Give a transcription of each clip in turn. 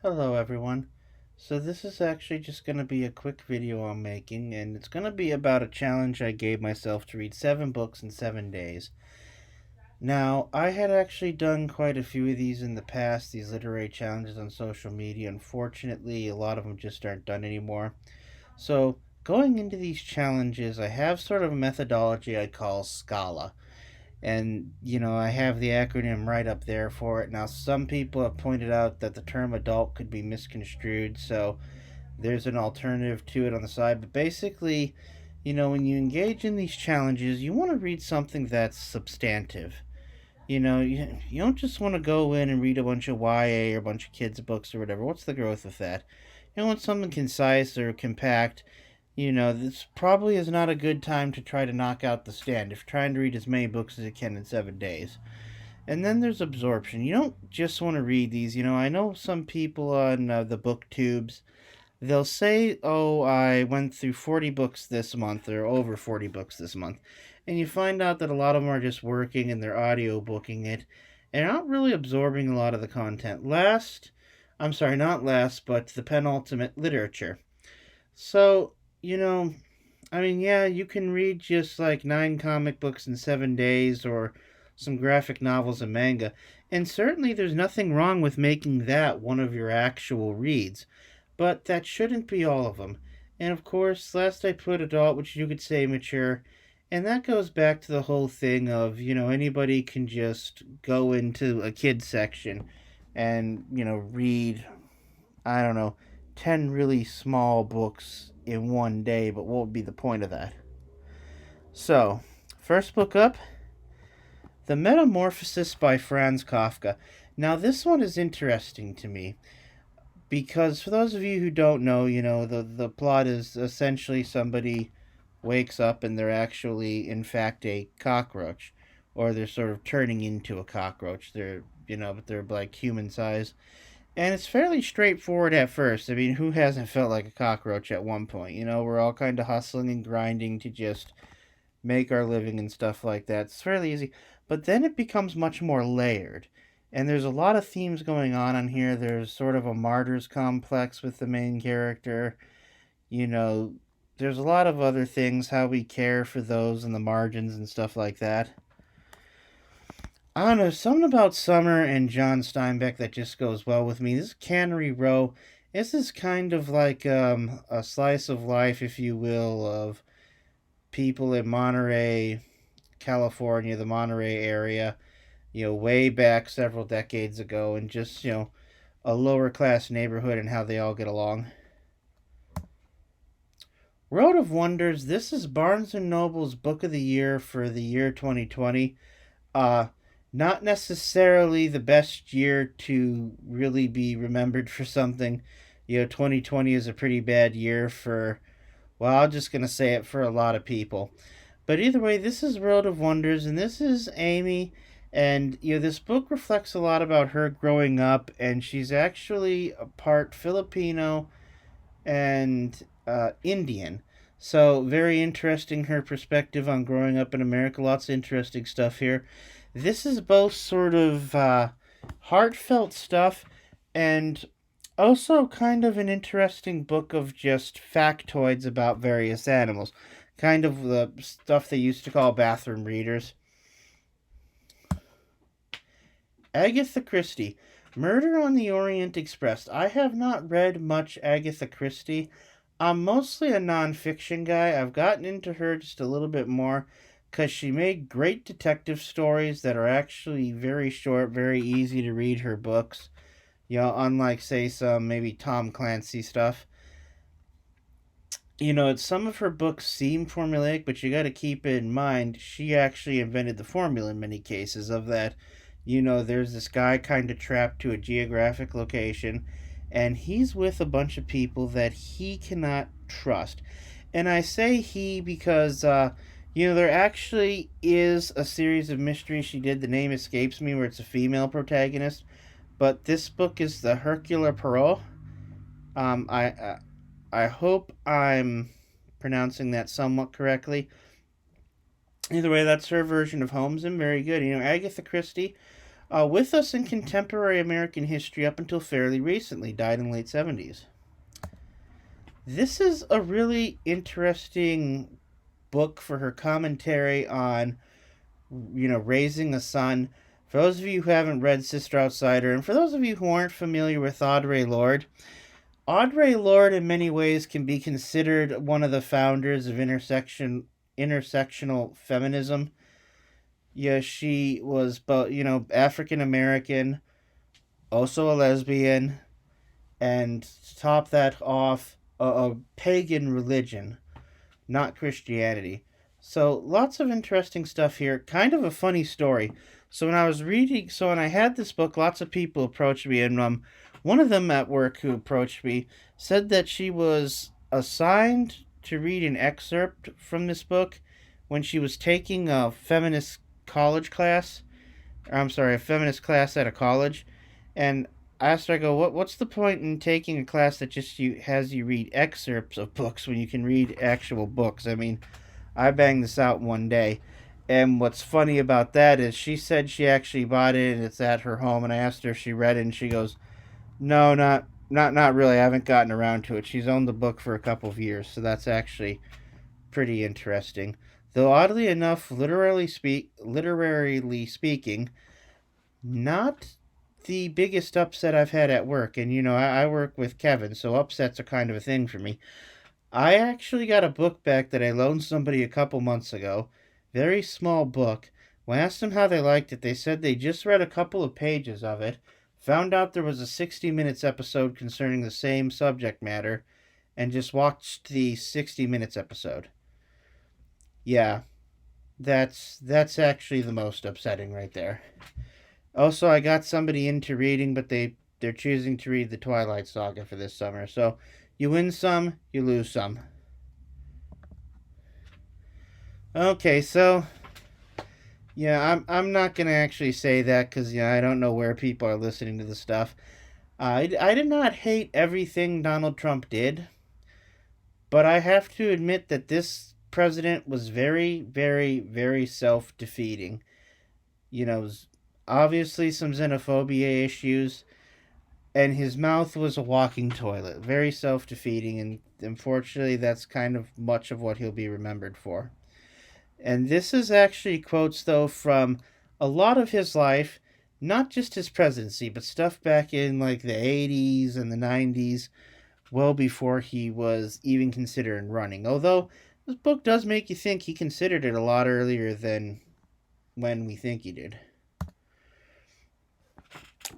Hello everyone. So this is actually just going to be a quick video I'm making, and it's going to be about a challenge I gave myself to read 7 books in 7 days. Now, I had actually done quite a few of these in the past, these literary challenges on social media. Unfortunately, a lot of them just aren't done anymore. So, going into these challenges, I have sort of a methodology I call Scala. And, I have the acronym right up there for it. Now, some people have pointed out that the term adult could be misconstrued, so there's an alternative to it on the side. But basically, when you engage in these challenges, you want to read something that's substantive. You don't just want to go in and read a bunch of YA or a bunch of kids' books or whatever. What's the growth with that? You want something concise or compact. This probably is not a good time to try to knock out the stand if you're trying to read as many books as you can in 7 days. And then there's absorption. You don't just want to read these. I know some people on the book tubes, they'll say, oh, I went through 40 books this month or over 40 books this month. And you find out that a lot of them are just working and they're audio booking it and not really absorbing a lot of the content. I'm sorry, not last, but the penultimate literature. So, you know, yeah, you can read just like 9 comic books in 7 days or some graphic novels and manga. And certainly there's nothing wrong with making that one of your actual reads. But that shouldn't be all of them. And of course, last I put adult, which you could say mature. And that goes back to the whole thing of, anybody can just go into a kid's section and, read, I don't know, 10 really small books in one day, but what would be the point of that? So, first book up, The Metamorphosis by Franz Kafka. Now, this one is interesting to me because for those of you who don't know, the plot is essentially somebody wakes up and they're actually, in fact, a cockroach, or they're sort of turning into a cockroach. But they're like human size. And it's fairly straightforward at first. I mean, who hasn't felt like a cockroach at one point? We're all kind of hustling and grinding to just make our living and stuff like that. It's fairly easy. But then it becomes much more layered. And there's a lot of themes going on here. There's sort of a martyr's complex with the main character. You know, there's a lot of other things, how we care for those in the margins and stuff like that. I don't know, something about Summer and John Steinbeck that just goes well with me. This Cannery Row, this is kind of like a slice of life, if you will, of people in Monterey, California, the Monterey area, way back several decades ago, and just, a lower class neighborhood and how they all get along. Road of Wonders, this is Barnes & Noble's book of the year for the year 2020. Uh, Not necessarily the best year to really be remembered for something. 2020 is a pretty bad year for, well, I'm just going to say it, for a lot of people. But either way, this is Road of Wonders, and this is Amy. And, this book reflects a lot about her growing up, and she's actually a part Filipino and Indian. So, very interesting, her perspective on growing up in America. Lots of interesting stuff here. This is both sort of heartfelt stuff and also kind of an interesting book of just factoids about various animals. Kind of the stuff they used to call bathroom readers. Agatha Christie, Murder on the Orient Express. I have not read much Agatha Christie. I'm mostly a nonfiction guy. I've gotten into her just a little bit more because she made great detective stories that are actually very short, very easy to read her books. Unlike, say, some maybe Tom Clancy stuff. Some of her books seem formulaic, but you got to keep in mind she actually invented the formula in many cases of that. There's this guy kind of trapped to a geographic location, and he's with a bunch of people that he cannot trust. And I say he because, there actually is a series of mysteries she did. The name escapes me, where it's a female protagonist. But this book is the Hercule Poirot. I hope I'm pronouncing that somewhat correctly. Either way, that's her version of Holmes, and very good. Agatha Christie, with us in contemporary American history up until fairly recently, died in late 70s. This is a really interesting book for her commentary on, raising a son. For those of you who haven't read Sister Outsider, and for those of you who aren't familiar with Audre Lorde, Audre Lorde in many ways can be considered one of the founders of intersectional feminism. Yeah, she was both, African American, also a lesbian, and to top that off, a pagan religion, not Christianity. So lots of interesting stuff here. Kind of a funny story. So when I had this book, lots of people approached me, and one of them at work who approached me said that she was assigned to read an excerpt from this book when she was taking a feminist college class. I'm sorry, a feminist class at a college, and I asked her, I go, what's the point in taking a class that just has you read excerpts of books when you can read actual books? I mean, I banged this out in one day. And what's funny about that is she said she actually bought it and it's at her home. And I asked her if she read it, and she goes, "No, not really. I haven't gotten around to it." She's owned the book for a couple of years, so that's actually pretty interesting. Though oddly enough, literarily speaking, not the biggest upset I've had at work. And I work with Kevin, so upsets are kind of a thing for me. I actually got a book back that I loaned somebody a couple months ago. Very small book. When I asked them how they liked it, they said they just read a couple of pages of it, found out there was a 60 minutes episode concerning the same subject matter, and just watched the 60 minutes episode. Yeah, that's actually the most upsetting right there. Also, I got somebody into reading, but they're choosing to read the Twilight Saga for this summer. So, you win some, you lose some. Okay, so yeah, I'm not gonna actually say that because I don't know where people are listening to the stuff. I did not hate everything Donald Trump did, but I have to admit that this president was very, very, very self defeating. You know, obviously some xenophobia issues, and his mouth was a walking toilet. Very self defeating, and unfortunately, that's kind of much of what he'll be remembered for. And this is actually quotes, though, from a lot of his life, not just his presidency, but stuff back in like the 80s and the 90s, well before he was even considering running. Although this book does make you think he considered it a lot earlier than when we think he did.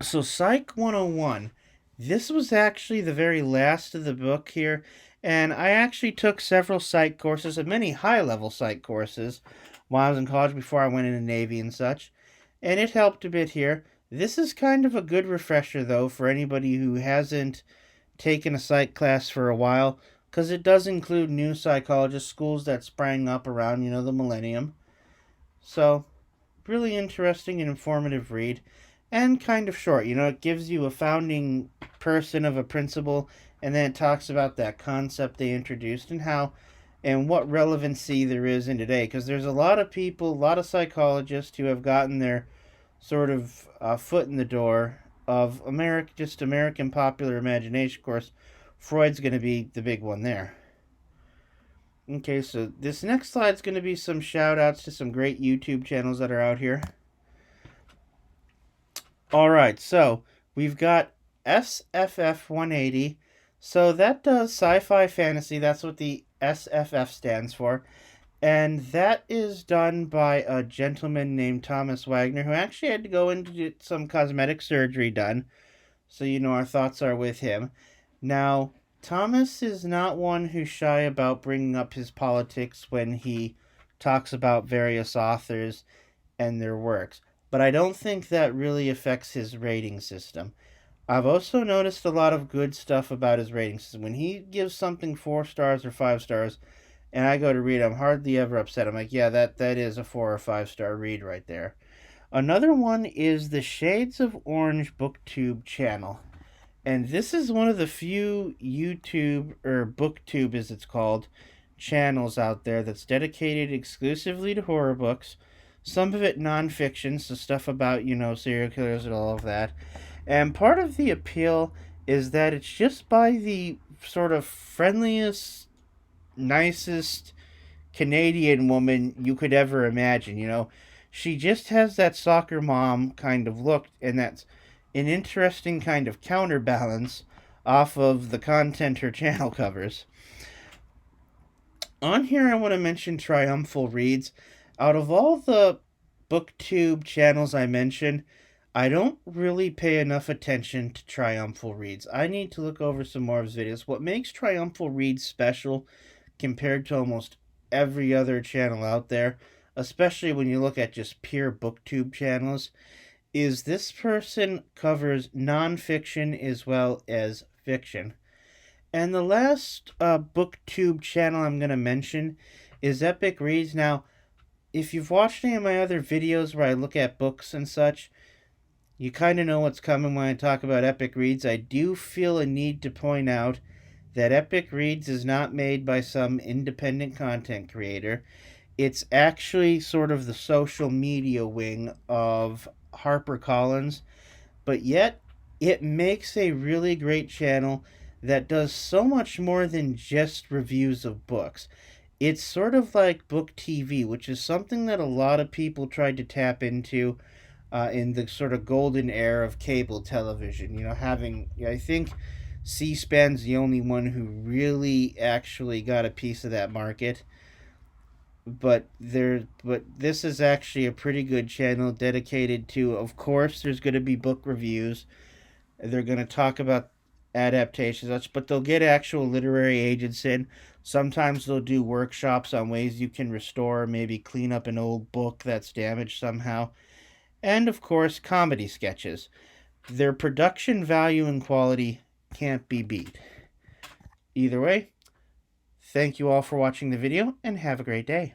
So, Psych 101. This was actually the very last of the book here, and I actually took several psych courses and many high level psych courses while I was in college before I went into Navy and such, and it helped a bit here. This is kind of a good refresher, though, for anybody who hasn't taken a psych class for a while, because it does include new psychologist schools that sprang up around, the millennium. So, really interesting and informative read, and kind of short. It gives you a founding person of a principle, and then it talks about that concept they introduced and how and what relevancy there is in today. Because there's a lot of people, a lot of psychologists who have gotten their sort of foot in the door of just American popular imagination. Of course, Freud's going to be the big one there. Okay, so this next slide is going to be some shout outs to some great YouTube channels that are out here. Alright, so we've got SFF 180. So that does sci fi fantasy. That's what the SFF stands for. And that is done by a gentleman named Thomas Wagner, who actually had to go in to get some cosmetic surgery done. So, our thoughts are with him. Now, Thomas is not one who's shy about bringing up his politics when he talks about various authors and their works, but I don't think that really affects his rating system. I've also noticed a lot of good stuff about his rating system. When he gives something 4 stars or 5 stars, and I go to read, I'm hardly ever upset. I'm like, yeah, that is a 4 or 5 star read right there. Another one is the Shades of Orange BookTube channel. And this is one of the few YouTube, or BookTube as it's called, channels out there that's dedicated exclusively to horror books. some of it nonfiction, so stuff about, serial killers and all of that. And part of the appeal is that it's just by the sort of friendliest, nicest Canadian woman you could ever imagine. She just has that soccer mom kind of look, and that's an interesting kind of counterbalance off of the content her channel covers. On here, I want to mention Triumphal Reads. Out of all the booktube channels I mentioned, I don't really pay enough attention to Triumphal Reads. I need to look over some more of his videos. What makes Triumphal Reads special compared to almost every other channel out there, especially when you look at just pure booktube channels, is this person covers nonfiction as well as fiction. And the last booktube channel I'm going to mention is Epic Reads. Now, if you've watched any of my other videos where I look at books and such, you kind of know what's coming when I talk about Epic Reads. I do feel a need to point out that Epic Reads is not made by some independent content creator. It's actually sort of the social media wing of HarperCollins, but yet it makes a really great channel that does so much more than just reviews of books. It's sort of like book TV, which is something that a lot of people tried to tap into in the sort of golden era of cable television. I think C-SPAN's the only one who really actually got a piece of that market. But this is actually a pretty good channel dedicated to, of course, there's going to be book reviews. They're going to talk about adaptations, but they'll get actual literary agents in. Sometimes they'll do workshops on ways you can restore, maybe clean up an old book that's damaged somehow. And of course, comedy sketches. Their production value and quality can't be beat. Either way, thank you all for watching the video and have a great day.